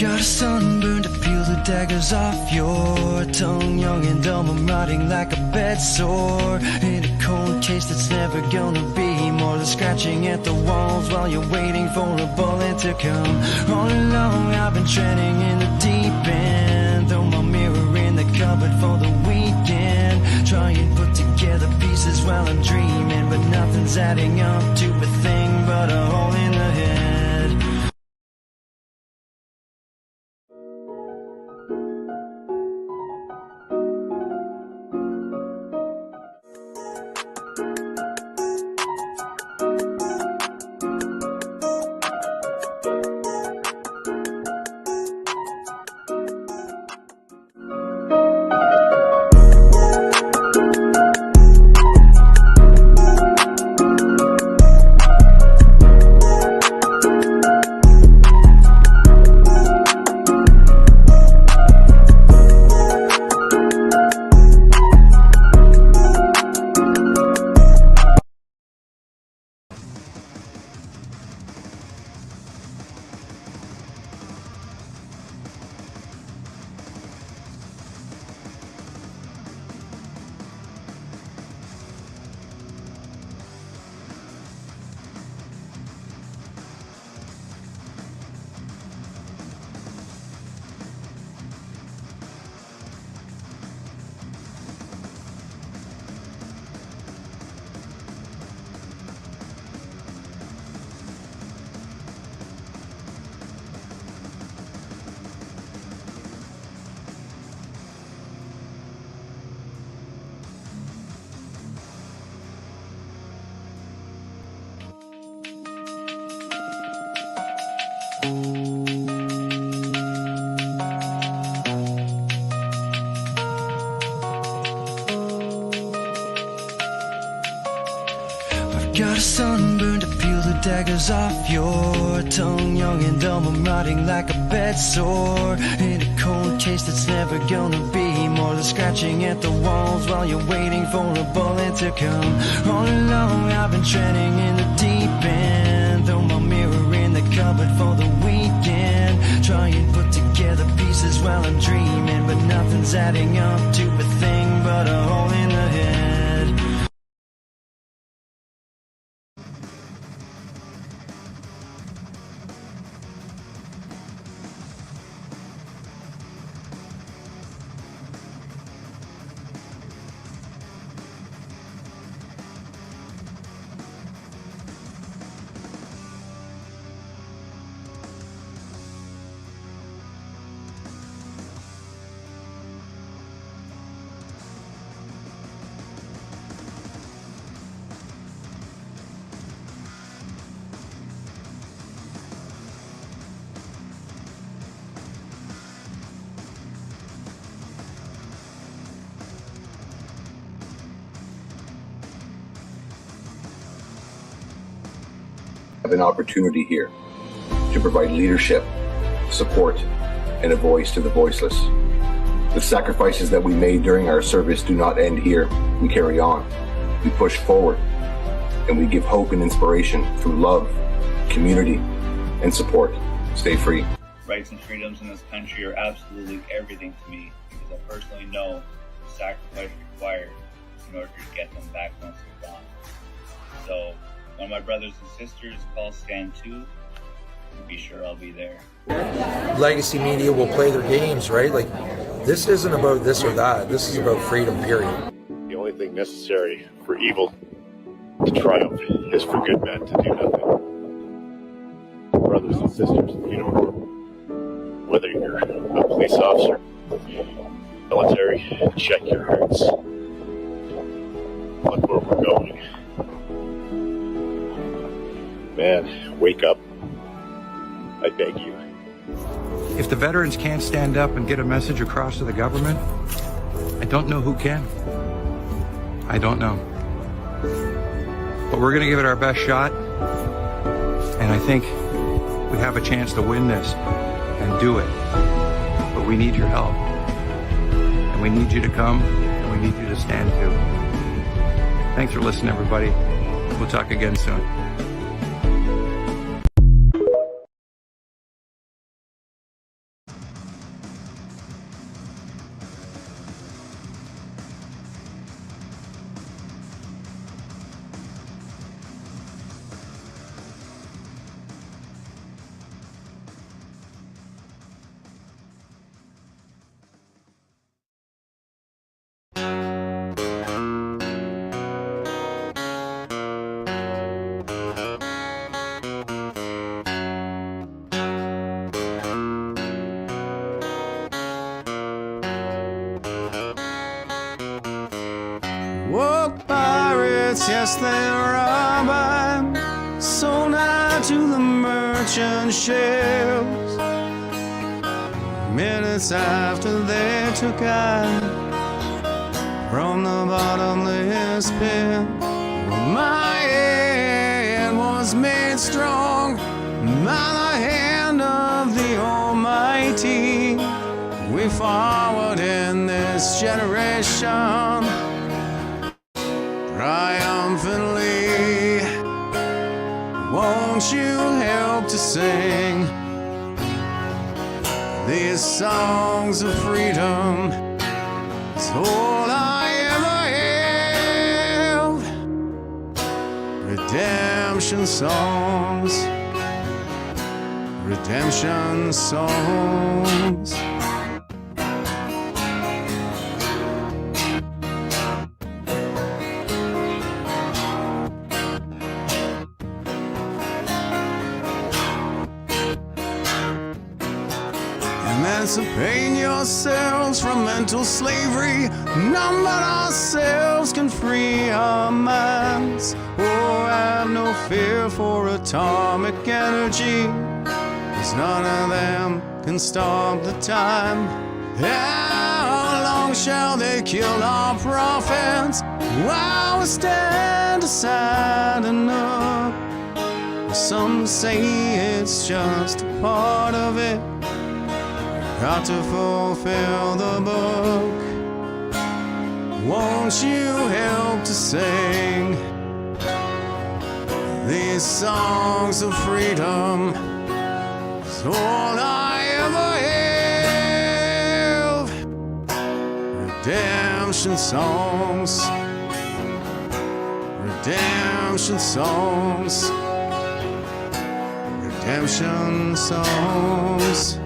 Got a sunburn to peel the daggers off your tongue. Young and dumb, I'm rotting like a bed sore in a cold case that's never gonna be more than scratching at the walls while you're waiting for a bullet to come. All along I've been treading in the deep end. Throw my mirror in the cupboard for the weekend. Try and put together pieces while I'm dreaming, but nothing's adding up to a thing but a hole in the head. Got a sunburn to peel the daggers off your tongue. Young and dumb, I'm rotting like a bed sore in a cold case that's never gonna be more than scratching at the walls while you're waiting for a bullet to come. All along I've been treading in the deep end. Throw my mirror in the cupboard for the weekend. Try and put together pieces while I'm dreaming, but nothing's adding up to a thing but a hole in the head. Have an opportunity here to provide leadership, support, and a voice to the voiceless. The sacrifices that we made during our service do not end here. We carry on. We push forward, and we give hope and inspiration through love, community, and support. Stay free. Rights and freedoms in this country are absolutely everything to me, because I personally know the sacrifice required in order to get them back once they're gone. So, when my brothers and sisters call stand 2, be sure I'll be there. Legacy media will play their games, right? Like, this isn't about this or that. This is about freedom, period. The only thing necessary for evil to triumph is for good men to do nothing. Brothers and sisters, you know, whether you're a police officer, military, check your hearts. Look where we're going. Man, wake up. I beg you. If the veterans can't stand up and get a message across to the government, I don't know who can. I don't know. But we're going to give it our best shot. And I think we have a chance to win this and do it. But we need your help. And we need you to come, and we need you to stand too. Thanks for listening, everybody. We'll talk again soon. yes, they're robbing, sold out to the merchant shelves. Minutes after they took out from the bottomless pit, my hand was made strong by the hand of the Almighty. We forward in this generation triumphantly. Won't you help to sing these songs of freedom? It's all I ever have. Redemption songs, redemption songs. Emancipate yourselves from mental slavery. None but ourselves can free our minds. Oh, have no fear for atomic energy, 'cause none of them can stop the time. How long shall they kill our prophets while we stand aside and look? Some say it's just a part of it. Got to fulfill the book. Won't you help to sing these songs of freedom? It's all I ever have. Redemption songs, redemption songs, redemption songs.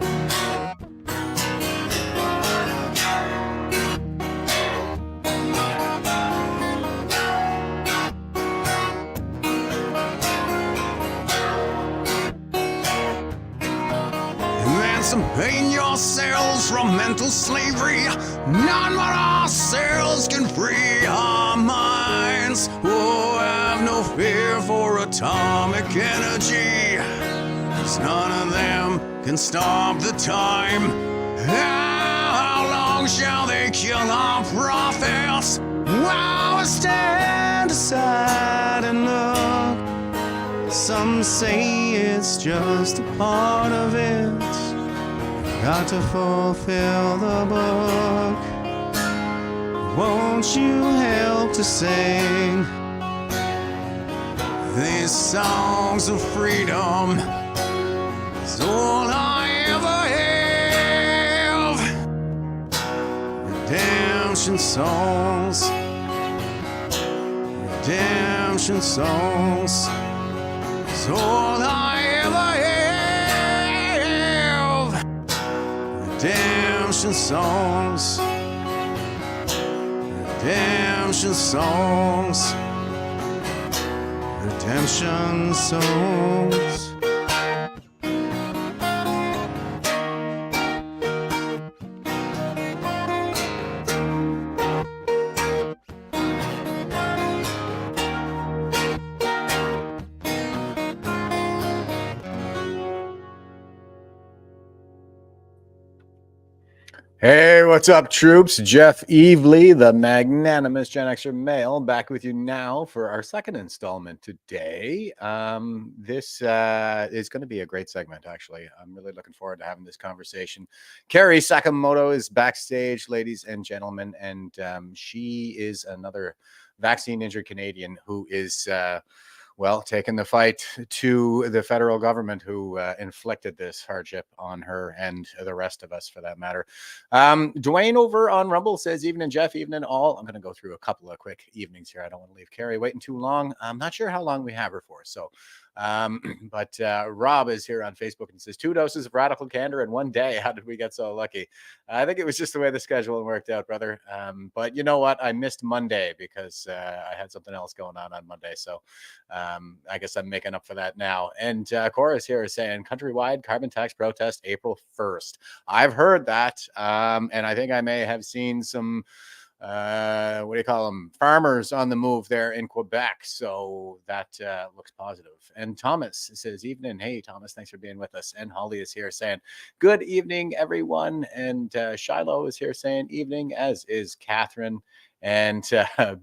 Emancipate yourselves from mental slavery. None but ourselves can free our minds. Oh, have no fear for atomic energy, 'cause none of them can stop the time. How long shall they kill our prophets while we stand aside and look? Some say it's just a part of it. Got to fulfill the book. Won't you help to sing these songs of freedom? It's all I ever have. Redemption songs, redemption songs. It's all I ever have. Redemption songs, redemption songs, redemption songs. Hey, what's up, troops? Jeff Evely, the Magnanimous GenX'er Male, back with you now for our second installment today. This is going to be a great segment, actually. I'm really looking forward to having this conversation. Carrie Sakamoto is backstage, ladies and gentlemen, and she is another vaccine-injured Canadian who is... taking the fight to the federal government who inflicted this hardship on her and the rest of us, for that matter. Dwayne over on Rumble says, evening, Jeff, evening all. I'm going to go through a couple of quick evenings here. I don't want to leave Carrie waiting too long. I'm not sure how long we have her for. So, but Rob is here on Facebook and says 2 doses of radical candor in 1 day. How did we get so lucky? I think it was just the way the schedule worked out, brother. But you know what? I missed Monday because I had something else going on Monday. So I guess I'm making up for that now. And Cora's here is saying countrywide carbon tax protest April 1st. I've heard that. And I think I may have seen some what do you call them? Farmers on the move there in Quebec. So that looks positive. And Thomas says, evening. Hey, Thomas, thanks for being with us. And Holly is here saying, good evening, everyone. And Shiloh is here saying, evening, as is Catherine. And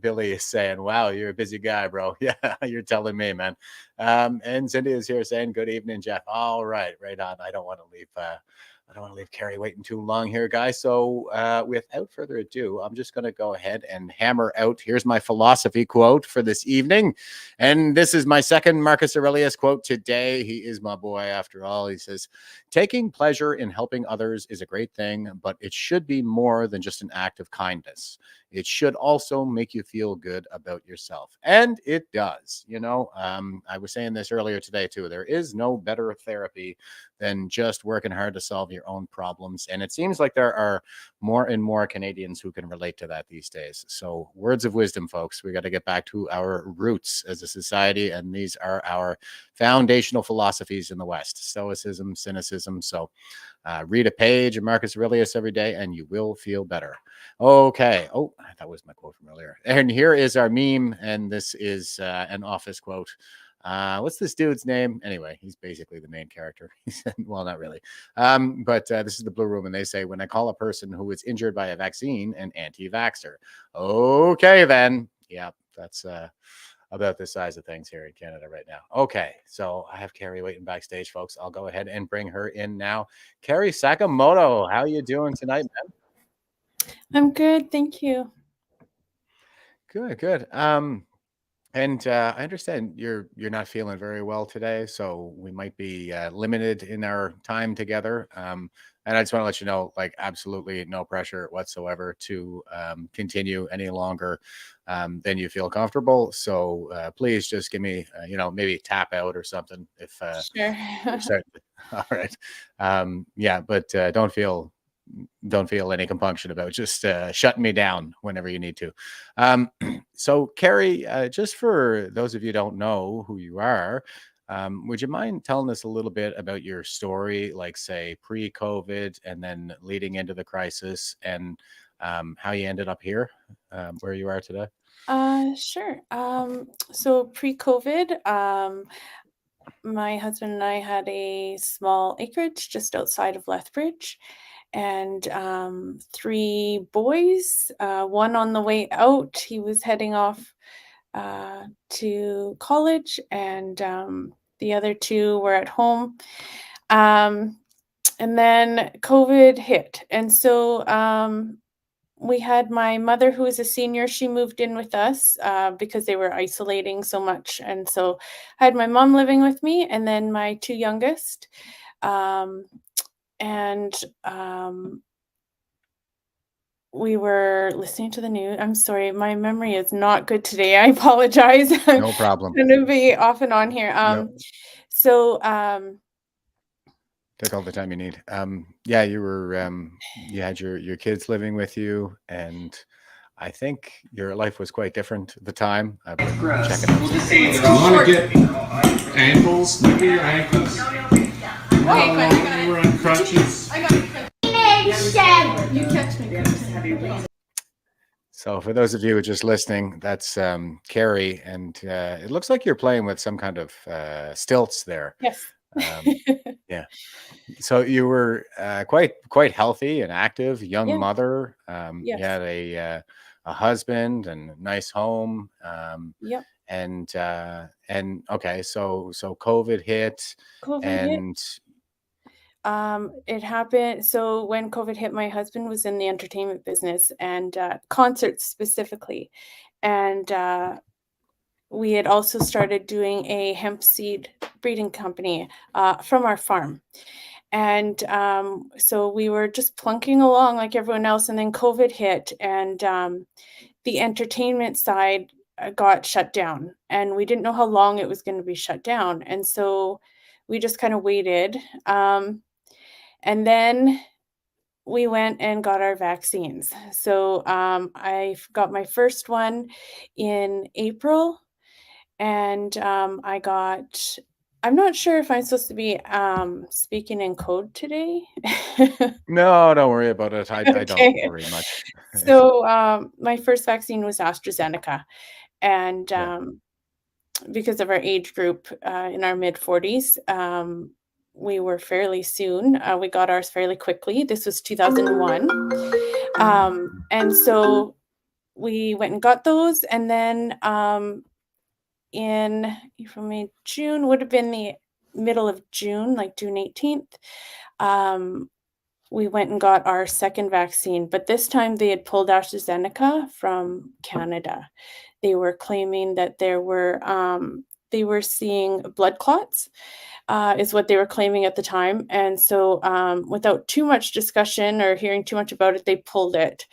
Billy is saying, wow, you're a busy guy, bro. Yeah, you're telling me, man. And Cindy is here saying, good evening, Jeff. All right, right on. I don't want to leave Carrie waiting too long here, guys. So without further ado, I'm just going to go ahead and hammer out. Here's my philosophy quote for this evening. And this is my second Marcus Aurelius quote today. He is my boy after all. He says, taking pleasure in helping others is a great thing, but it should be more than just an act of kindness. It should also make you feel good about yourself. And it does. I was saying this earlier today, too. There is no better therapy than just working hard to solve your own problems. And it seems like there are more and more Canadians who can relate to that these days. So words of wisdom, folks. We got to get back to our roots as a society. And these are our foundational philosophies in the West: Stoicism, cynicism. So read a page of Marcus Aurelius every day and you will feel better. Okay. Oh, that was my quote from earlier. And here is our meme. And this is an office quote. What's this dude's name? Anyway, he's basically the main character. He said, well, not really. But this is the Blue Room. And they say, when I call a person who is injured by a vaccine an anti-vaxxer. Okay, then. Yeah, that's about the size of things here in Canada right now. Okay, so I have Carrie waiting backstage, folks. I'll go ahead and bring her in now. Carrie Sakamoto, how are you doing tonight, man? I'm good, thank you. Good. And I understand you're not feeling very well today, so we might be limited in our time together. And I just want to let you know, like, absolutely no pressure whatsoever to continue any longer than you feel comfortable. So please just give me, maybe tap out or something if Sure. all right. Yeah, but don't feel any compunction about just shutting me down whenever you need to. So Carrie, just for those of you who don't know who you are, would you mind telling us a little bit about your story, like say pre-COVID and then leading into the crisis, and how you ended up here, where you are today? Sure. So pre-COVID, my husband and I had a small acreage just outside of Lethbridge, and 3 boys. One on the way out, he was heading off to college, and the other 2 were at home. And then COVID hit, and so we had my mother, who is a senior. She moved in with us because they were isolating so much. And so I had my mom living with me, and then my 2 youngest. And we were listening to the news. I'm sorry, my memory is not good today. I apologize. No problem. I'm going to be off and on here. No. So Take all the time you need. Yeah, you were you had your kids living with you, and I think your life was quite different at the time. I've been checking out. Do you want to get ankles? Look at your ankles. We're on crutches. you catch me. So for those of you who are just listening, that's Carrie, and it looks like you're playing with some kind of stilts there. Yes. Yeah. So you were quite healthy and active, young Yeah. mother. Yes. You had a husband and a nice home. Yep. And okay, so COVID hit, COVID and hit. It happened. So when COVID hit, my husband was in the entertainment business, and concerts specifically. And we had also started doing a hemp seed breeding company from our farm. And so we were just plunking along like everyone else. And then COVID hit, and the entertainment side got shut down. And we didn't know how long it was going to be shut down. And so we just kind of waited. And then we went and got our vaccines. So I got my first one in April, and I got I'm not sure if I'm supposed to be speaking in code today. No, don't worry about it. I don't Okay. worry much. So my first vaccine was AstraZeneca, and Yeah. because of our age group in our mid 40s, we were fairly soon. We got ours fairly quickly. This was 2001. And so we went and got those. And then in April, May, June, would have been the middle of June, like June 18th, we went and got our second vaccine. But this time they had pulled AstraZeneca from Canada. They were claiming that they were seeing blood clots, is what they were claiming at the time. And so, without too much discussion or hearing too much about it, they pulled it.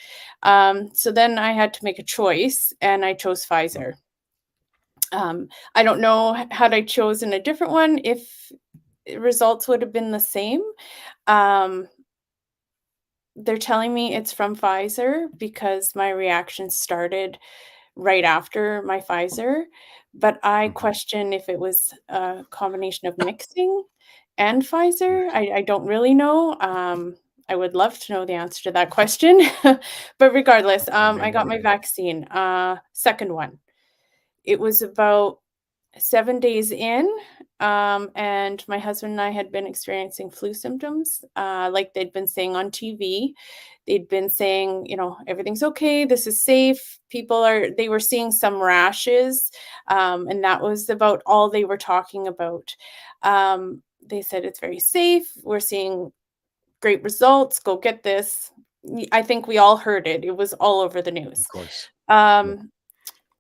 So then I had to make a choice, and I chose Pfizer. I don't know had I chosen a different one if results would have been the same. Um, they're telling me it's from Pfizer because my reaction started right after my Pfizer, but I Mhm. question if it was a combination of mixing and Pfizer. I don't really know. I would love to know the answer to that question. But regardless, I got my vaccine, second one. It was about 7 days in, and my husband and I had been experiencing flu symptoms, like they'd been saying on TV. They'd been saying, everything's okay, this is safe. They were seeing some rashes, and that was about all they were talking about. They said it's very safe. We're seeing great results. Go get this. I think we all heard it. It was all over the Of news. course. Yeah. Um,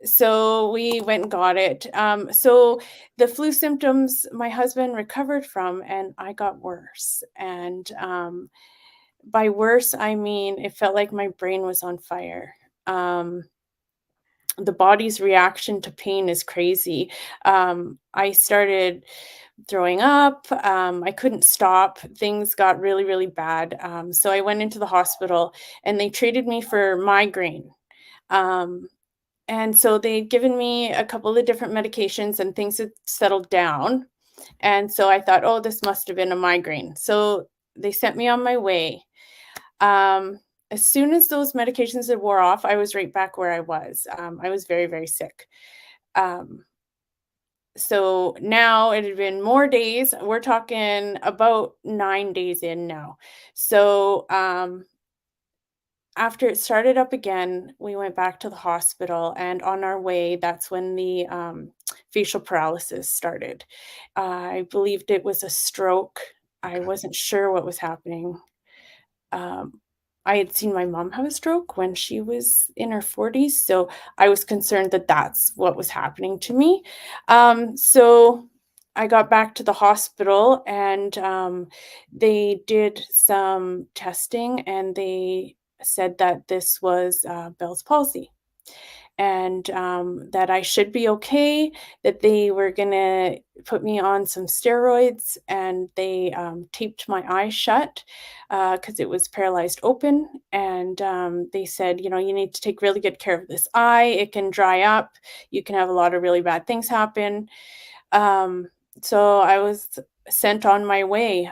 so we went and got it. So the flu symptoms my husband recovered from, and I got worse. And by worse, I mean it felt like my brain was on fire. Um, the body's reaction to pain is crazy. I started throwing up. I couldn't stop. Things got really, really bad. So I went into the hospital, and they treated me for migraine. Um, and so they'd given me a couple of different medications, and things had settled down. And so I thought, oh, this must have been a migraine. So they sent me on my way. Um, as soon as those medications had wore off, I was right back where I was. I was very, very sick. Um, so now it had been more days. We're talking about 9 days in now. So after it started up again, we went back to the hospital, and on our way, that's when the facial paralysis started. I believed it was a stroke. I Okay. wasn't sure what was happening. Um, I had seen my mom have a stroke when she was in her 40s, so I was concerned that that's what was happening to me. So I got back to the hospital, and they did some testing, and they said that this was Bell's palsy, and that I should be okay, that they were going to put me on some steroids, and they taped my eyes shut because it was paralyzed open. And they said, you need to take really good care of this eye. It can dry up. You can have a lot of really bad things happen. Um, so I was sent on my way.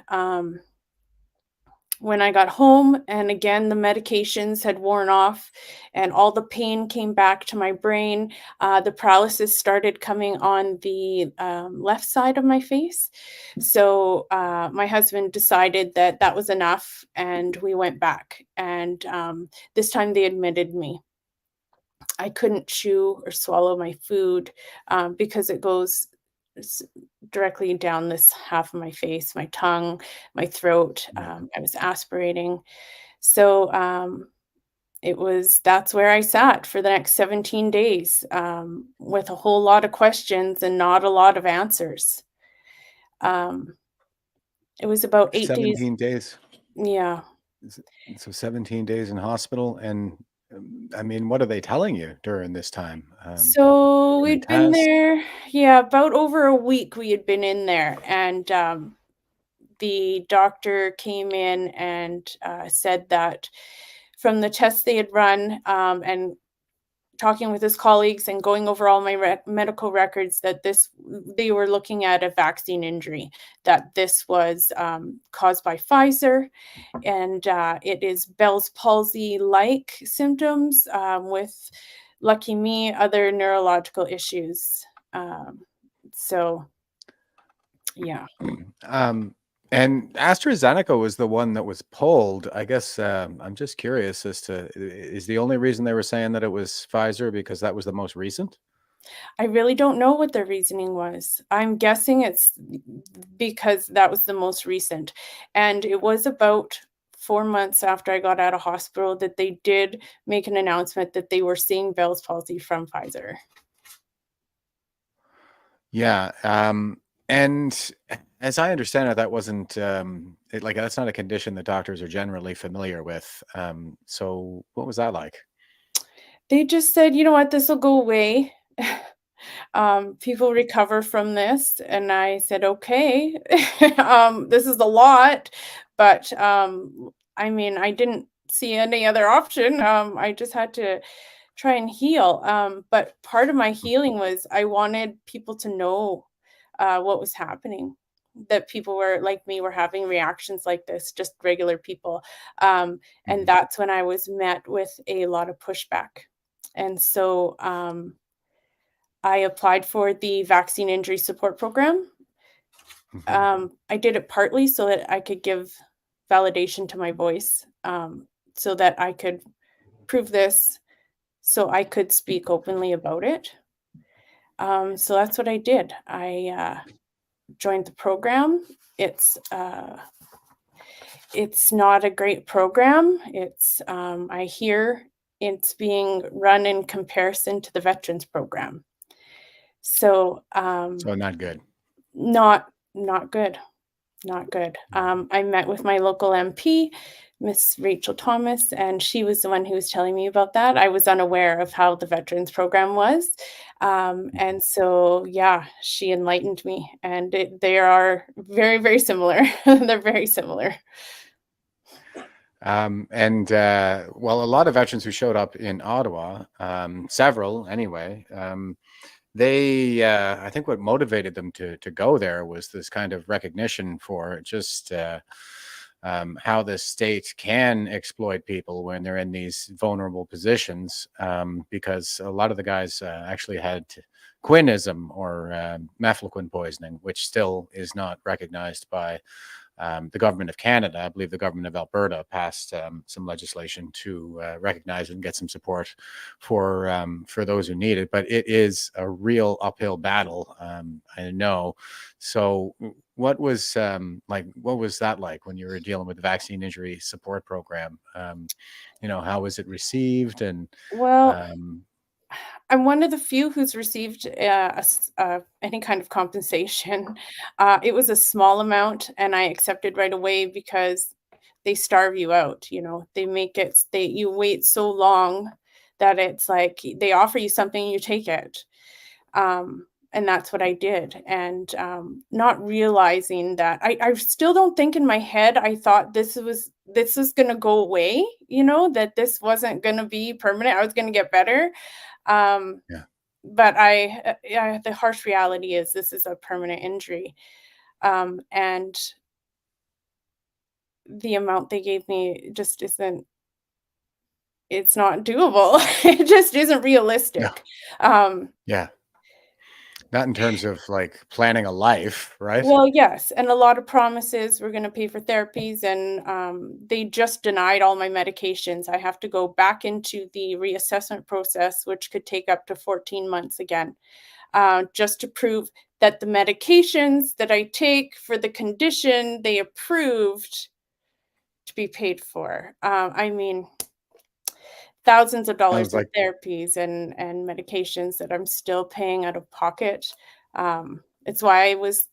When I got home, and again, the medications had worn off and all the pain came back to my brain. The paralysis started coming on the left side of my face. So my husband decided that that was enough, and we went back. And this time they admitted me. I couldn't chew or swallow my food because it goes s- directly down this half of my face, my tongue, my throat. Yeah. I was aspirating. So that's where I sat for the next 17 days with a whole lot of questions and not a lot of answers. Um, it was about 8 days. 17 days. Yeah. S- So 17 days in hospital. And I mean, what are they telling you during this time? So Any we'd been tests? there, yeah, about over a week we had been in there. And the doctor came in and said that from the tests they had run and talking with his colleagues and going over all my medical records, that they were looking at a vaccine injury, that this was caused by Pfizer, and it is Bell's palsy like symptoms, with, lucky me, other neurological issues. So yeah. And AstraZeneca was the one that was pulled. I guess I'm just curious as to, is the only reason they were saying that it was Pfizer because that was the most recent? I really don't know what their reasoning was. I'm guessing it's because that was the most recent. And it was about 4 months after I got out of hospital that they did make an announcement that they were seeing Bell's palsy from Pfizer. Yeah. And as I understand it, that wasn't that's not a condition that doctors are generally familiar with. So what was that like? They just said, "You know what? This will go away. People recover from this." And I said, "Okay." This is a lot, but I mean, I didn't see any other option. I just had to try and heal. But part of my healing was I wanted people to know what was happening. That people were like me were having reactions like this, just regular people. And that's when I was met with a lot of pushback. And so I applied for the vaccine injury support program. I did it partly so that I could give validation to my voice, so that I could prove this, so I could speak openly about it. So that's what I did. I joined the program. It's not a great program. I hear it's being run in comparison to the veterans program. So So not good. not good. Not good. I met with my local MP, Miss Rachel Thomas, and she was the one who was telling me about that. I was unaware of how the veterans program was. And so, yeah, she enlightened me, and they are very, very similar. They're very similar. Well, a lot of veterans who showed up in Ottawa, several anyway, I think what motivated them to go there was this kind of recognition for just how the state can exploit people when they're in these vulnerable positions, because a lot of the guys actually had quinism or mefloquine poisoning, which still is not recognized by the government of Canada. I believe the government of Alberta passed some legislation to recognize and get some support for those who need it. But it is a real uphill battle, I know. So, what was What was that like when you were dealing with the vaccine injury support program? How was it received? And Well, um, I'm one of the few who's received any kind of compensation. It was a small amount, and I accepted right away because they starve you out. You wait so long that it's like they offer you something, you take it. And that's what I did. And not realizing that I still don't think in my head, I thought this was going to go away, that this wasn't going to be permanent. I was going to get better. yeah. But the harsh reality is this is a permanent injury. And the amount they gave me just it's not doable. It just isn't realistic. Yeah. Not in terms of like planning a life, right? Well, yes, and a lot of promises, "We're gonna pay for therapies," and, they just denied all my medications. I have to go back into the reassessment process, which could take up to 14 months again, just to prove that the medications that I take for the condition they approved to be paid for. I mean, thousands of dollars Sounds in like therapies and medications that I'm still paying out of pocket. It's why I was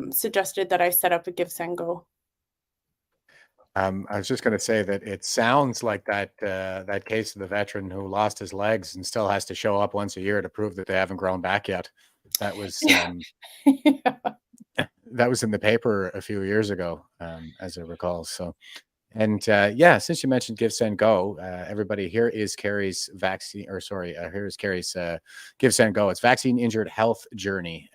suggested that I set up a Give Send Go. I was just going to say that it sounds like that case of the veteran who lost his legs and still has to show up once a year to prove that they haven't grown back yet. That was Yeah. that was in the paper a few years ago, as I recall. So And yeah, since you mentioned Give, Send, Go, everybody, here is Carrie's vaccine, or sorry, here's Carrie's Give, Send, Go. It's Vaccine Injured Health Journey.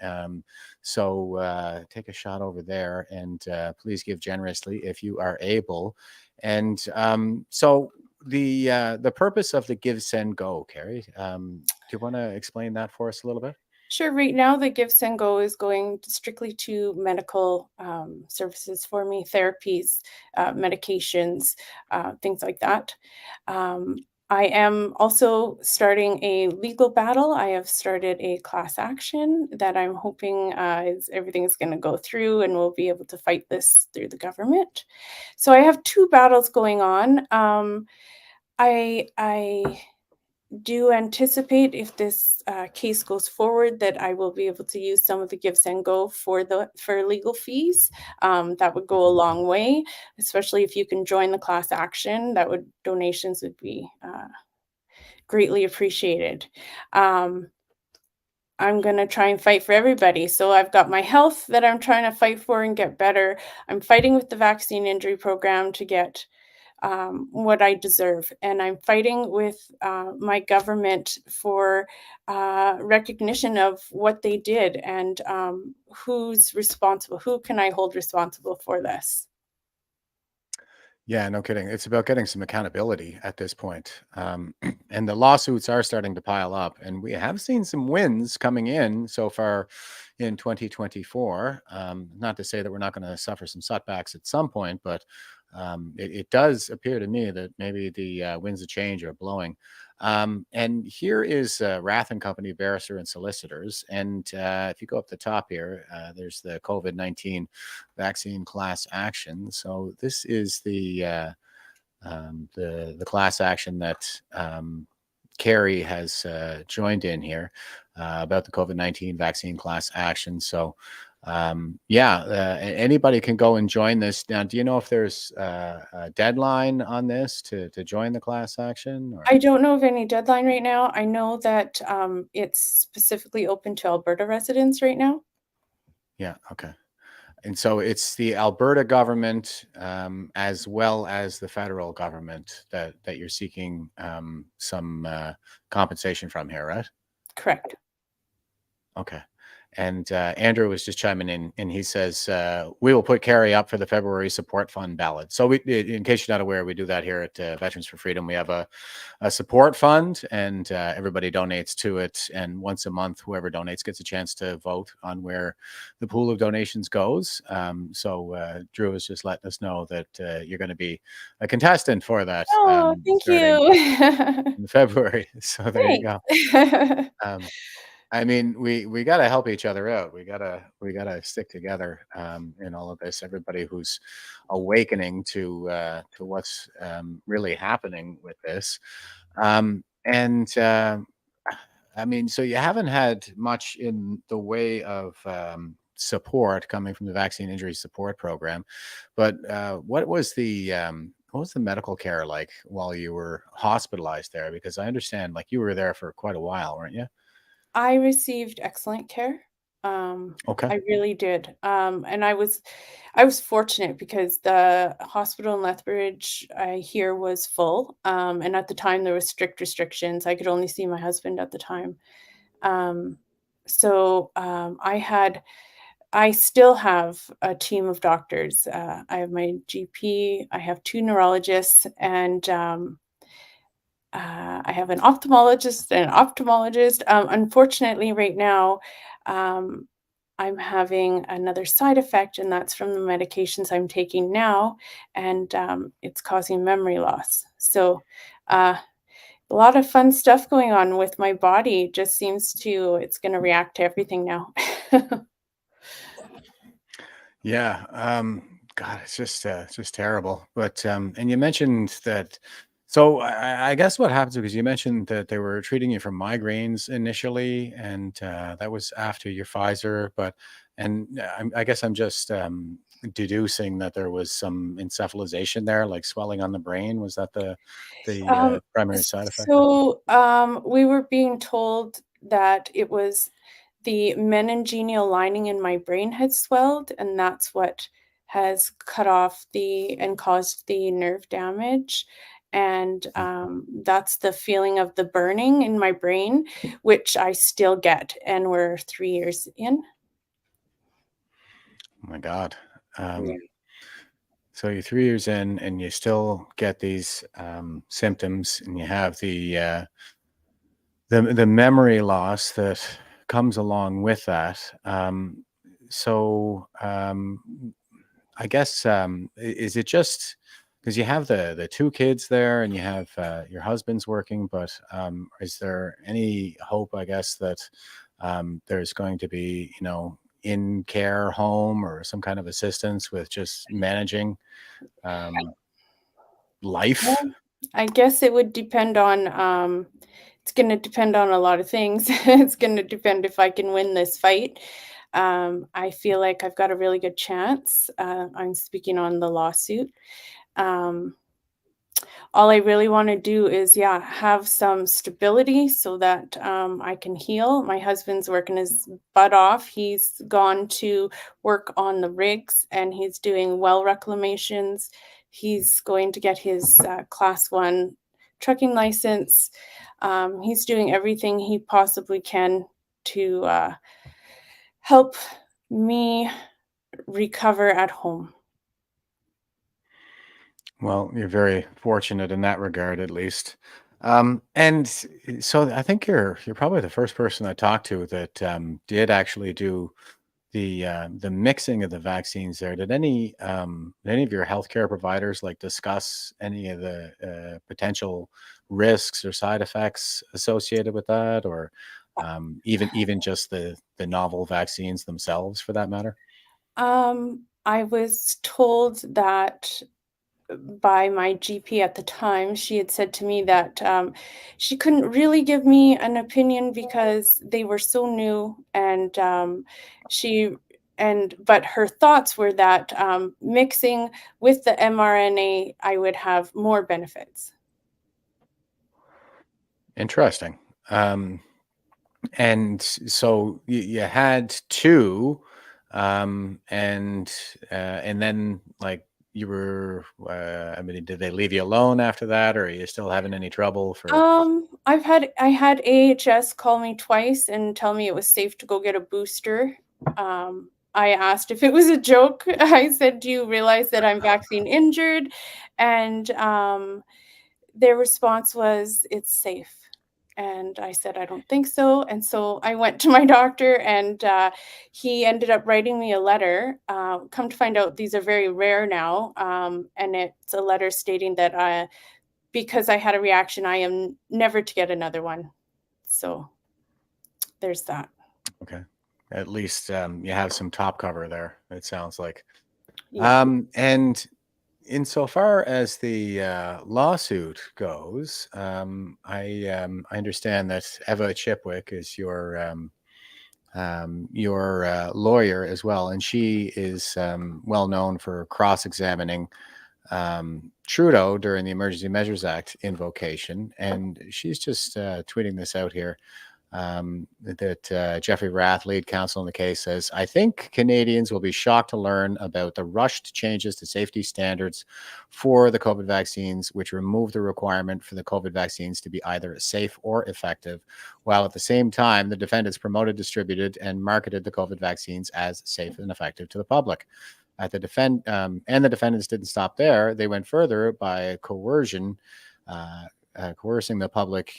So take a shot over there, and please give generously if you are able. And so the purpose of the Give, Send, Go, Carrie, do you want to explain that for us a little bit? Sure. Right now, the Give, Send, Go is going strictly to medical services for me, therapies, medications, things like that. I am also starting a legal battle. I have started a class action that I'm hoping everything is going to go through, and we'll be able to fight this through the government. So I have two battles going on. I do anticipate, if this case goes forward, that I will be able to use some of the Give, Send, Go for legal fees. That would go a long way, especially if you can join the class action. Donations would be greatly appreciated. I'm going to try and fight for everybody. So I've got my health that I'm trying to fight for and get better. I'm fighting with the vaccine injury program to get what I deserve. And I'm fighting with my government for recognition of what they did, and who's responsible. Who can I hold responsible for this? Yeah, no kidding. It's about getting some accountability at this point. And the lawsuits are starting to pile up, and we have seen some wins coming in so far in 2024. Not to say that we're not going to suffer some setbacks at some point, but it does appear to me that maybe the winds of change are blowing. And here is Rath Company, barrister and solicitors. And if you go up the top here, there's the COVID-19 vaccine class action. So this is the class action that Carrie has joined in here about the COVID-19 vaccine class action. So anybody can go and join this. Now, do you know if there's a deadline on this to join the class action? Or? I don't know of any deadline right now. I know that it's specifically open to Alberta residents right now. Yeah, okay. And so it's the Alberta government as well as the federal government that you're seeking some compensation from here, right? Correct. Okay. And Andrew was just chiming in, and he says, we will put Carrie up for the February support fund ballot. So in case you're not aware, we do that here at Veterans for Freedom. We have a support fund, and everybody donates to it. And once a month, whoever donates gets a chance to vote on where the pool of donations goes. So Drew is just letting us know that you're going to be a contestant for that. Oh, thank you. In February. So there you go. I mean, we got to help each other out. We gotta stick together in all of this. Everybody who's awakening to what's really happening with this, and I mean, so you haven't had much in the way of support coming from the Vaccine Injury Support Program, but what was the medical care like while you were hospitalized there? Because I understand, like, you were there for quite a while, weren't you? I received excellent care. Okay. I really did. And I was fortunate because the hospital in Lethbridge, I hear, was full. And at the time there was strict restrictions. I could only see my husband at the time. I still have a team of doctors. I have my GP, I have 2 neurologists, and I have an ophthalmologist and an ophthalmologist. Unfortunately, right now, I'm having another side effect, and that's from the medications I'm taking now, and it's causing memory loss. So, a lot of fun stuff going on with my body. It just seems it's going to react to everything now. Yeah. God, it's just terrible. But and you mentioned that. So I guess what happens, because you mentioned that they were treating you for migraines initially, and that was after your Pfizer. I guess I'm just deducing that there was some encephalization there, like swelling on the brain. Was that the primary side effect? So we were being told that it was the meningenial lining in my brain had swelled, and that's what has cut off and caused the nerve damage. And that's the feeling of the burning in my brain, which I still get. And we're 3 years in. Oh my God. So you're 3 years in and you still get these symptoms, and you have the memory loss that comes along with that. I guess is it just because you have the two kids there and you have your husband's working, but is there any hope, I guess, that there's going to be, in care home or some kind of assistance with just managing life? Well, I guess it would depend on, it's going to depend on a lot of things. It's going to depend if I can win this fight. I feel like I've got a really good chance. I'm speaking on the lawsuit. All I really want to do is, have some stability so that I can heal. My husband's working his butt off. He's gone to work on the rigs and he's doing well reclamations. He's going to get his class 1 trucking license. He's doing everything he possibly can to help me recover at home. Well, you're very fortunate in that regard, at least. And so I think you're probably the first person I talked to that did actually do the mixing of the vaccines there. Did any of your healthcare providers discuss any of the potential risks or side effects associated with that, or even just the novel vaccines themselves, for that matter? I was told that by my GP at the time. She had said to me that she couldn't really give me an opinion because they were so new, and but her thoughts were that mixing with the mRNA, I would have more benefits. Interesting. And so you had two, and then you were. I mean, did they leave you alone after that, or are you still having any trouble for? I had AHS call me twice and tell me it was safe to go get a booster. I asked if it was a joke. I said, "Do you realize that I'm vaccine injured?" And their response was, "It's safe." And I said, "I don't think so." And so I went to my doctor, and he ended up writing me a letter. Come to find out, these are very rare now. And it's a letter stating that because I had a reaction, I am never to get another one. So there's that. Okay. At least you have some top cover there, it sounds like. Yeah. And insofar as the lawsuit goes, I understand that Eva Chipwick is your lawyer as well, and she is well known for cross-examining Trudeau during the Emergency Measures Act invocation, and she's just tweeting this out here. That Jeffrey Rath, lead counsel in the case, says, "I think Canadians will be shocked to learn about the rushed changes to safety standards for the COVID vaccines, which remove the requirement for the COVID vaccines to be either safe or effective, while at the same time the defendants promoted, distributed, and marketed the COVID vaccines as safe and effective to the public." And the defendants didn't stop there. They went further by coercing the public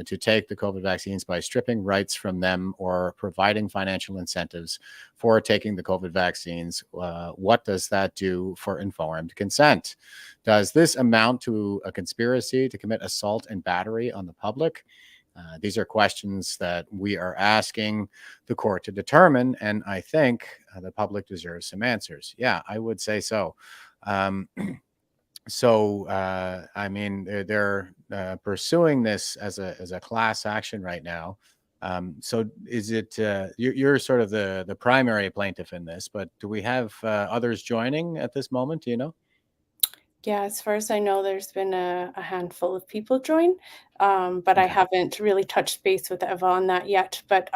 to take the COVID vaccines by stripping rights from them or providing financial incentives for taking the COVID vaccines. What does that do for informed consent? Does this amount to a conspiracy to commit assault and battery on the public? These are questions that we are asking the court to determine, and I think the public deserves some answers. Yeah, I would say so. I mean, they're pursuing this as a class action right now. So is it you're sort of the primary plaintiff in this, but do we have others joining at this moment? Do you know? Yeah, as far as I know, there's been a handful of people join, but I Okay. haven't really touched base with Eva on that yet. But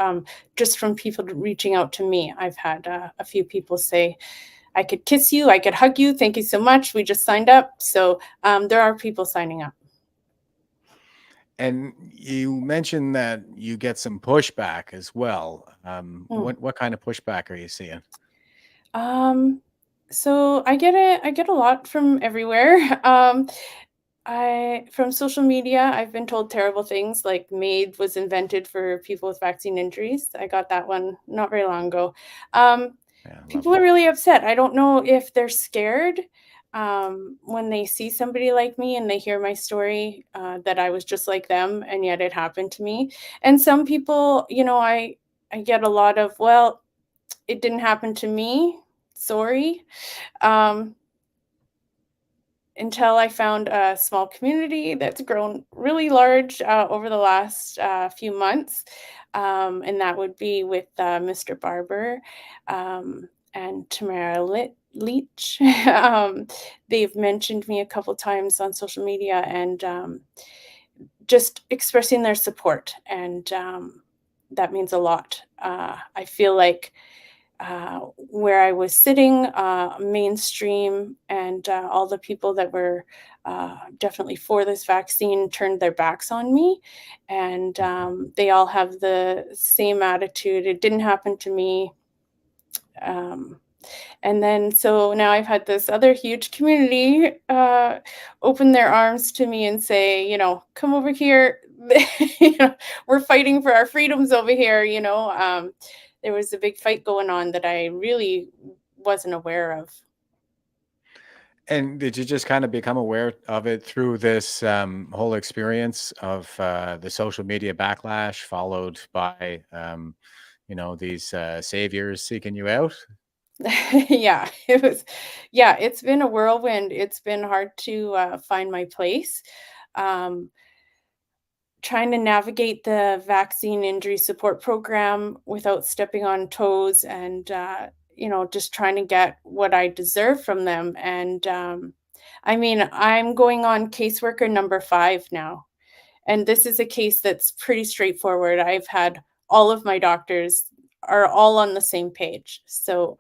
just from people reaching out to me, I've had a few people say I could kiss you, I could hug you. Thank you so much. We just signed up. So there are people signing up. And you mentioned that you get some pushback as well. Mm. What kind of pushback are you seeing? So I get a lot from everywhere. I from social media, I've been told terrible things like MAID was invented for people with vaccine injuries. I got that one not very long ago. Um, Yeah, People are lovely. really upset. I don't know if they're scared when they see somebody like me and they hear my story, that I was just like them and yet it happened to me. And some people, I get a lot of, well, it didn't happen to me. Sorry. Um, until I found a small community that's grown really large over the last few months. And that would be with Mr. Barber and Tamara Leach. They've mentioned me a couple times on social media and just expressing their support. And that means a lot. I feel like where I was sitting, mainstream, and all the people that were definitely for this vaccine turned their backs on me. And they all have the same attitude. It didn't happen to me. Um, and then so now I've had this other huge community open their arms to me and say, come over here. We're fighting for our freedoms over here. There was a big fight going on that I really wasn't aware of. And did you just kind of become aware of it through this whole experience of the social media backlash, followed by, these saviors seeking you out? Yeah, it was. Yeah, it's been a whirlwind. It's been hard to find my place. Um, Trying to navigate the vaccine injury support program without stepping on toes and just trying to get what I deserve from them. And I mean, I'm going on caseworker number 5 now, and this is a case that's pretty straightforward. I've had all of my doctors are all on the same page, so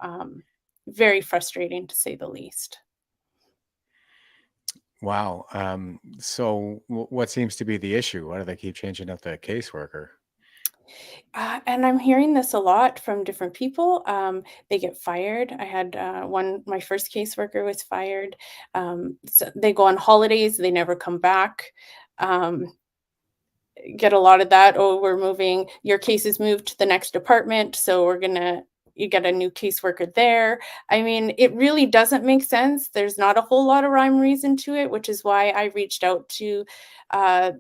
very frustrating to say the least. Wow. So what seems to be the issue? Why do they keep changing up the caseworker? And I'm hearing this a lot from different people. They get fired. I had my first caseworker was fired. So they go on holidays, they never come back. Um, get a lot of that. Oh, your case is moved to the next department. So you get a new caseworker there. I mean, it really doesn't make sense. There's not a whole lot of rhyme reason to it, which is why I reached out to uh,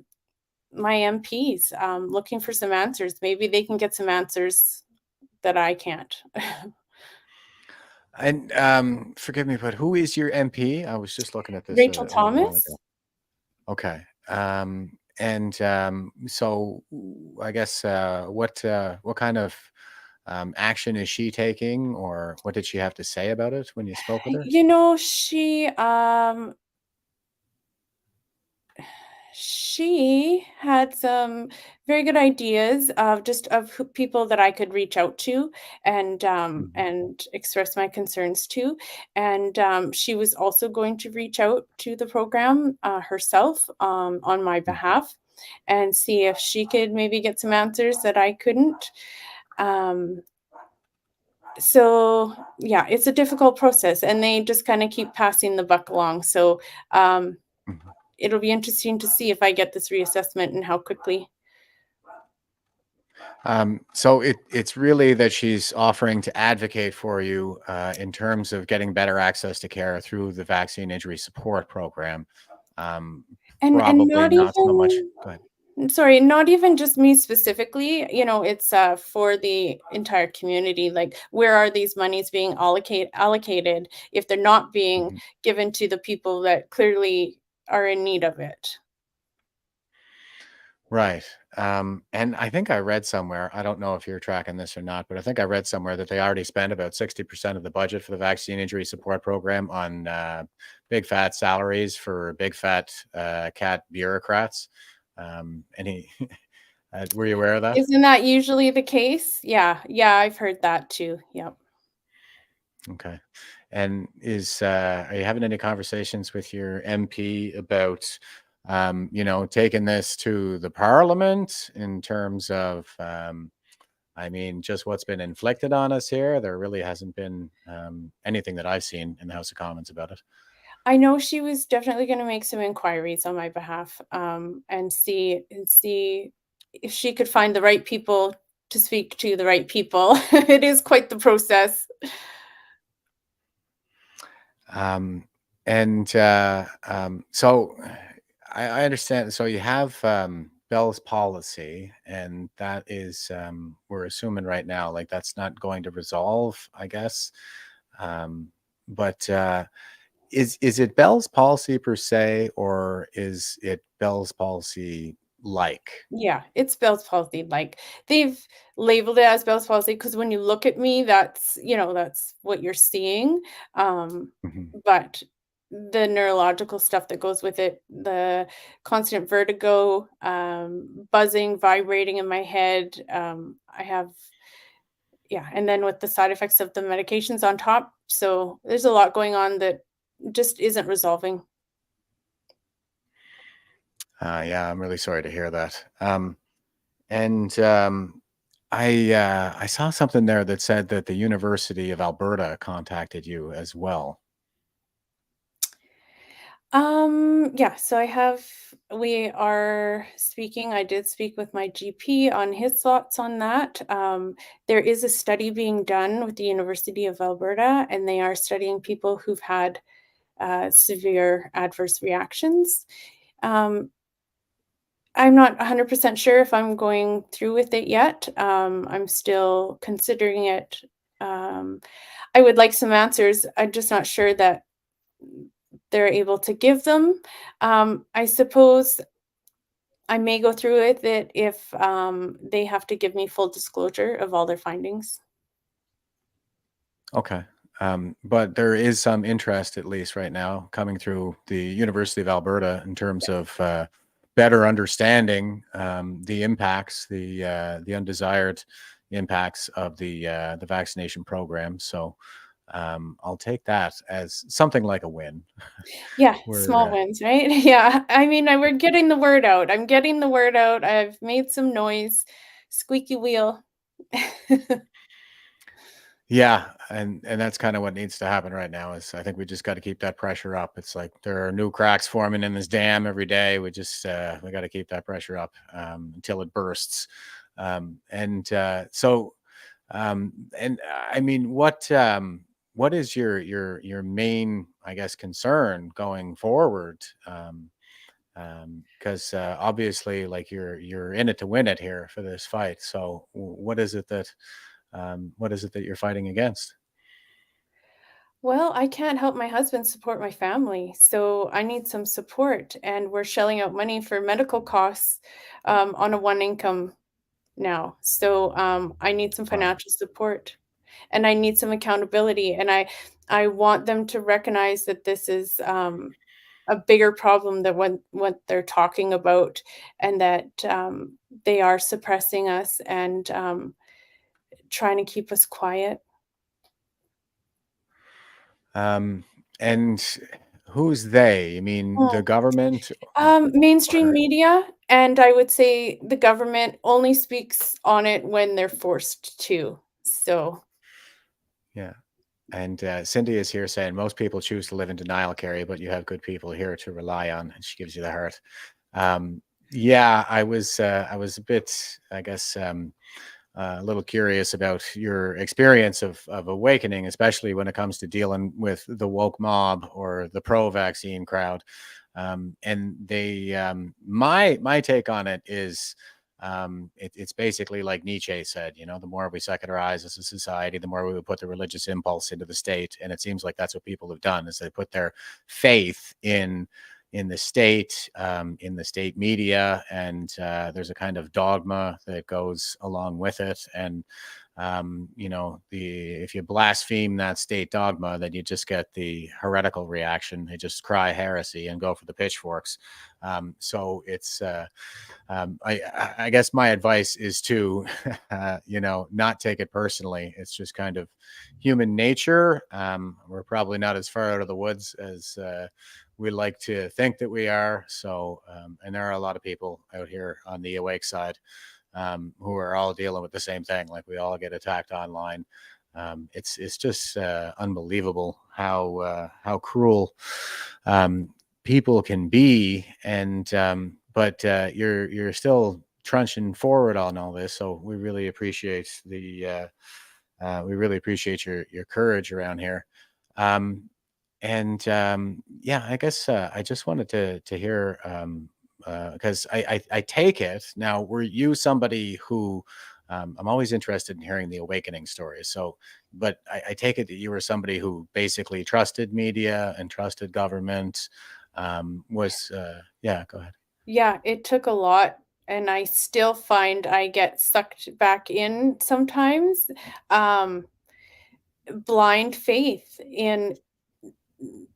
my MPs, looking for some answers. Maybe they can get some answers that I can't. And forgive me, but who is your MP? I was just looking at this Rachel a little while ago. Thomas? Okay. And so I guess what kind of action is she taking, or what did she have to say about it when you spoke with her? She had some very good ideas of people that I could reach out to and Mhm. express my concerns to. And she was also going to reach out to the program herself on my Mhm. behalf and see if she could maybe get some answers that I couldn't. Um, so yeah, it's a difficult process, and they just kind of keep passing the buck along. So um, Mhm. it'll be interesting to see if I get this reassessment and how quickly. So it's really that she's offering to advocate for you in terms of getting better access to care through the vaccine injury support program. Um, And Probably not not so much. even Go ahead. sorry, not even just me specifically, it's for the entire community. Like, where are these monies being allocated if they're not being Mhm. given to the people that clearly are in need of it? Right. And I think I read somewhere, I don't know if you're tracking this or not, but I think I read somewhere that they already spent about 60% of the budget for the vaccine injury support program on big fat salaries for big fat cat bureaucrats. Any, were you aware of that? Isn't that usually the case? Yeah, I've heard that too. Yep. Okay. And are you having any conversations with your MP about, taking this to the Parliament in terms of, just what's been inflicted on us here? There really hasn't been anything that I've seen in the House of Commons about it. I know she was definitely going to make some inquiries on my behalf, and see if she could find the right people to speak to the right people. It is quite the process. Um, so I understand. So you have Bell's policy, and that is, we're assuming right now, like that's not going to resolve, I guess. But is it Bell's policy per se, or is it Bell's policy like? Yeah, it's Bell's palsy. Like, they've labeled it as Bell's palsy because when you look at me, that's what you're seeing. Um, Mhm. but the neurological stuff that goes with it, the constant vertigo, buzzing, vibrating in my head, I have, yeah, and then with the side effects of the medications on top. So there's a lot going on that just isn't resolving. Yeah, I'm really sorry to hear that. And I saw something there that said that the University of Alberta contacted you as well. Yeah, so we are speaking. I did speak with my GP on his thoughts on that. There is a study being done with the University of Alberta, and they are studying people who've had severe adverse reactions. Um, I'm not 100% sure if I'm going through with it yet. I'm still considering it. Um, I would like some answers. I'm just not sure that they're able to give them. I suppose I may go through with it if they have to give me full disclosure of all their findings. Okay. But there is some interest, at least right now, coming through the University of Alberta in terms of better understanding the impacts, the undesired impacts of the vaccination program. So I'll take that as something like a win. Yeah, We're small wins, right? Yeah, I mean, we're getting the word out. I'm getting the word out. I've made some noise, squeaky wheel. Yeah, and that's kind of what needs to happen right now. Is I think we just got to keep that pressure up. It's like there are new cracks forming in this dam every day. We got to keep that pressure up until it bursts. And I mean, what is your main, I guess, concern going forward? Because obviously, like you're in it to win it here for this fight. So what is it that you're fighting against? Well, I can't help my husband support my family, so I need some support, and we're shelling out money for medical costs on a one income now. So I need some Wow. financial support, and I need some accountability, and I want them to recognize that this is a bigger problem than what they're talking about, and that they are suppressing us and trying to keep us quiet. Um, and who's they? You mean the government Mainstream or media, and I would say the government only speaks on it when they're forced to. So, yeah. And Cindy is here saying most people choose to live in denial, Carrie, but you have good people here to rely on, and she gives you the heart. Um, yeah, I was a bit, I guess, a little curious about your experience of awakening, especially when it comes to dealing with the woke mob or the pro-vaccine crowd. And my take on it is, it's basically like Nietzsche said, the more we secularize as a society, the more we would put the religious impulse into the state. And it seems like that's what people have done, is they put their faith in the state media, and there's a kind of dogma that goes along with it. And if you blaspheme that state dogma, then you just get the heretical reaction. They just cry heresy and go for the pitchforks. So it's, I guess my advice is to, not take it personally. It's just kind of human nature. We're probably not as far out of the woods as we like to think that we are. So, and there are a lot of people out here on the awake side who are all dealing with the same thing. Like, we all get attacked online. It's just unbelievable how cruel people can be, and but you're still trunching forward on all this. So we really appreciate your courage around here. I guess I just wanted to hear, because I take it now, were you somebody who, I'm always interested in hearing the awakening stories. So, but I take it that you were somebody who basically trusted media and trusted government. Yeah, go ahead. Yeah, it took a lot, and I still find I get sucked back in sometimes. Um, Blind faith in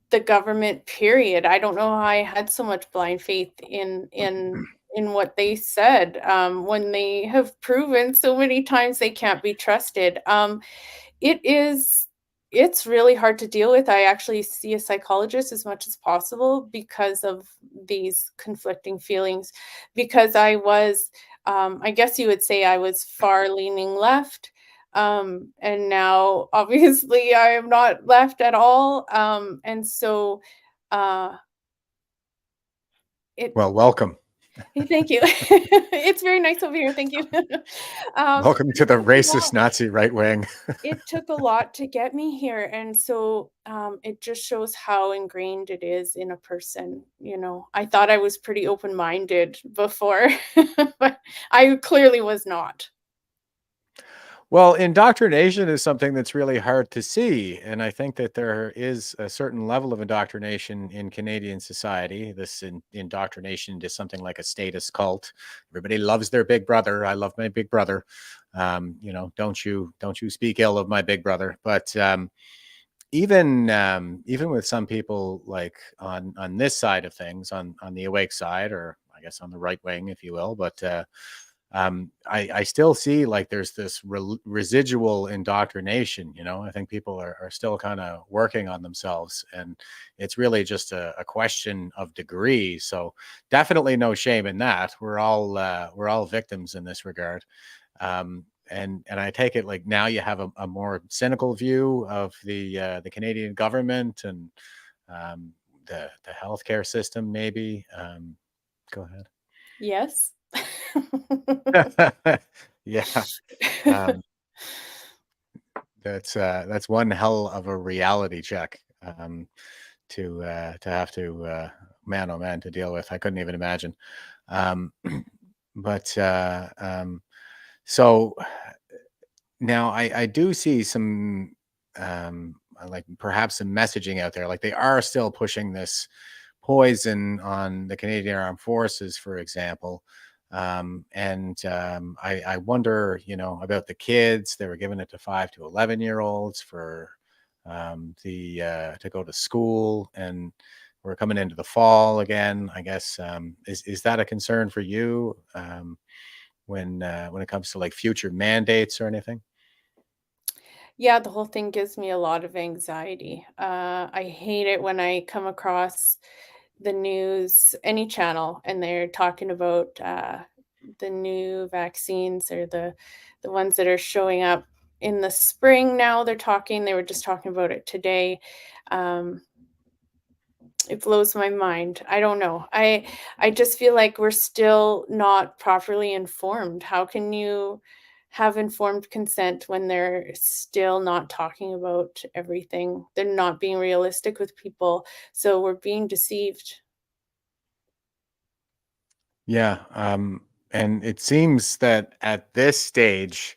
the government, period. I don't know how I had so much blind faith in what they said, when they have proven so many times they can't be trusted. It is it's really hard to deal with. I actually see a psychologist as much as possible because of these conflicting feelings, because I guess you would say I was far leaning left. And now obviously I am not left at all. And so uh it Well, welcome. thank you. It's very nice over here. Thank you. Welcome to It the took a racist lot. Nazi right wing. It took a lot to get me here, and so, it just shows how ingrained it is in a person, you know? I thought I was pretty open-minded before, but I clearly was not. Well, indoctrination is something that's really hard to see. And I think that there is a certain level of indoctrination in Canadian society. This indoctrination into something like a status cult. Everybody loves their big brother. I love my big brother. Don't you speak ill of my big brother. But even with some people, like on this side of things, on the awake side, or I guess on the right wing, if you will, but I still see, like, there's this residual indoctrination. I think people are still kind of working on themselves, and it's really just a question of degree. So definitely no shame in that. We're all victims in this regard. And I take it, like, now you have a more cynical view of the Canadian government and the healthcare system, maybe. Go ahead. Yes. Yeah. Um, that's one hell of a reality check, to have to, man, oh man, to deal with. I couldn't even imagine. Um, but so now I do see some, like, perhaps some messaging out there. Like, they are still pushing this poison on the Canadian Armed Forces, for example. And I wonder, about the kids. They were giving it to 5 to 11-year-olds for the to go to school, and we're coming into the fall again. I guess, is that a concern for you, when it comes to, like, future mandates or anything? Yeah, the whole thing gives me a lot of anxiety. I hate it when I come across the news, any channel, and they're talking about the new vaccines, or the ones that are showing up in the spring. Now they were just talking about it today. Um, it blows my mind. I don't know. I just feel like we're still not properly informed. How can you have informed consent when they're still not talking about everything? They're not being realistic with people, so we're being deceived. Yeah, and it seems that at this stage,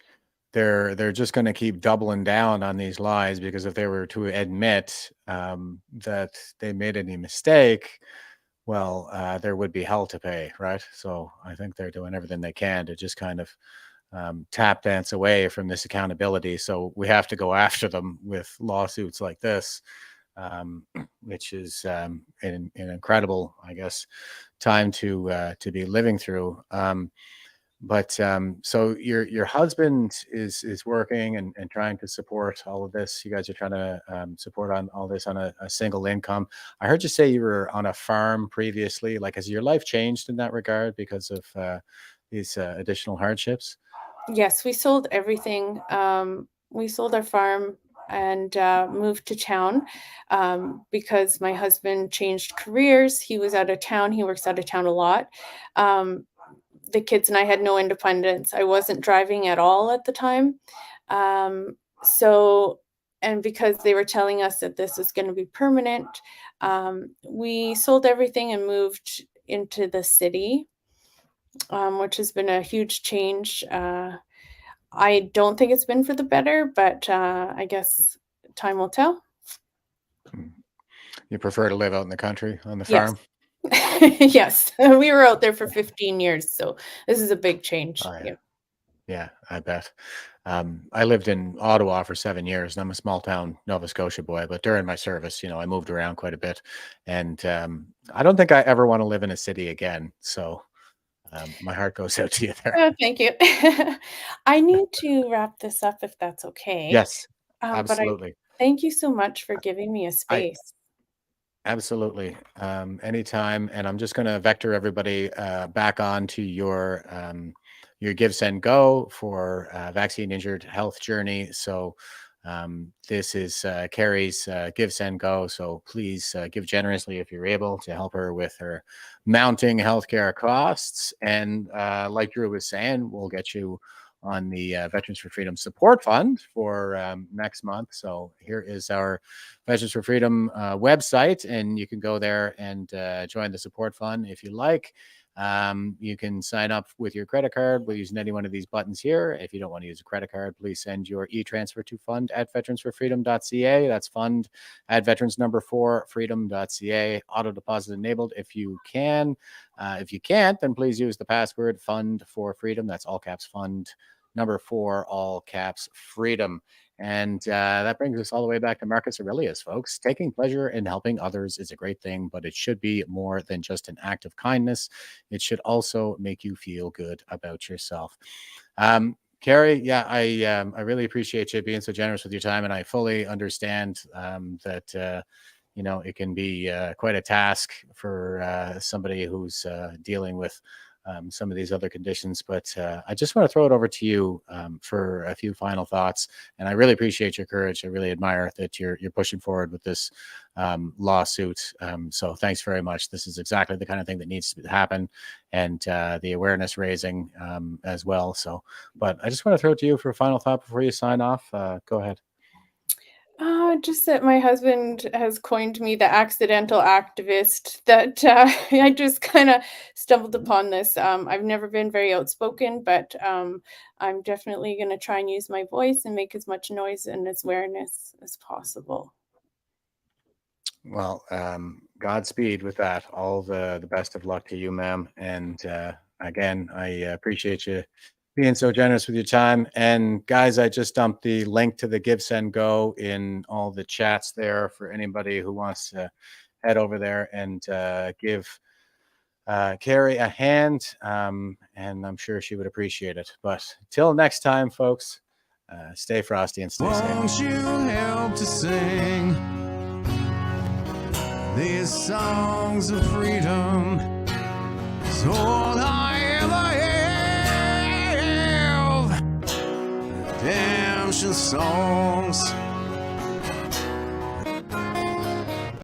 they're just going to keep doubling down on these lies, because if they were to admit that they made any mistake, well, there would be hell to pay, right? So I think they're doing everything they can to just kind of tap dance away from this accountability. So we have to go after them with lawsuits like this, which is an incredible, I guess, time to be living through. So your husband is working and trying to support all of this. You guys are trying to support on all this on a single income. I heard you say you were on a farm previously. Like, has your life changed in that regard because of these additional hardships? Yes, we sold everything. We sold our farm and moved to town because my husband changed careers. He was out of town. He works out of town a lot. The kids and I had no independence. I wasn't driving at all at the time. So, and because they were telling us that this was going to be permanent, we sold everything and moved into the city, which has been a huge change. I don't think it's been for the better, but I guess time will tell. You prefer to live out in the country on the Yes. farm? Yes. We were out there for 15 years, so this is a big change. Oh, yeah. Yeah. Yeah, I bet. I lived in Ottawa for 7 years, and I'm a small town Nova Scotia boy. But during my service, I moved around quite a bit, and I don't think I ever want to live in a city again. So my heart goes out to you there. Oh, thank you. I need to wrap this up if that's okay. Yes, But I absolutely. thank you so much for giving me a I space. absolutely anytime, and I'm just going to vector everybody back on to your Give Send Go for vaccine injured health journey. So this is Carrie's Give Send Go. So please give generously if you're able to help her with her mounting healthcare costs. And like Drew was saying, we'll get you on the Veterans for Freedom Support Fund for next month. So here is our Veterans for Freedom website, and you can go there and join the support fund if you like. You can sign up with your credit card by using any one of these buttons here. If you don't want to use a credit card, please send your e-transfer to fund@veteransforfreedom.ca. That's fund@veterans4freedom.ca. Auto deposit enabled if you can. If you can't, then please use the password fund4freedom. That's all caps fund, number 4, all caps freedom. And that brings us all the way back to Marcus Aurelius, folks. Taking pleasure in helping others is a great thing, but it should be more than just an act of kindness. It should also make you feel good about yourself. Carrie, yeah, I really appreciate you being so generous with your time, and I fully understand that it can be quite a task for somebody who's dealing with some of these other conditions. But I just want to throw it over to you for a few final thoughts. And I really appreciate your courage. I really admire that you're pushing forward with this lawsuit. So thanks very much. This is exactly the kind of thing that needs to happen, and the awareness raising as well. So, but I just want to throw it to you for a final thought before you sign off. Go ahead. Just that my husband has coined me the accidental activist, that I just kind of stumbled upon this. I've never been very outspoken, but I'm definitely going to try and use my voice and make as much noise and as awareness as possible. Well, Godspeed with that. All the best of luck to you, ma'am. And again, I appreciate you being so generous with your time. And guys, I just dumped the link to the Give Send Go in all the chats there for anybody who wants to head over there and give Carrie a hand. And I'm sure she would appreciate it. But till next time, folks, stay frosty and stay safe. Won't you help to sing these songs of freedom? It's all I ever have. Redemption songs.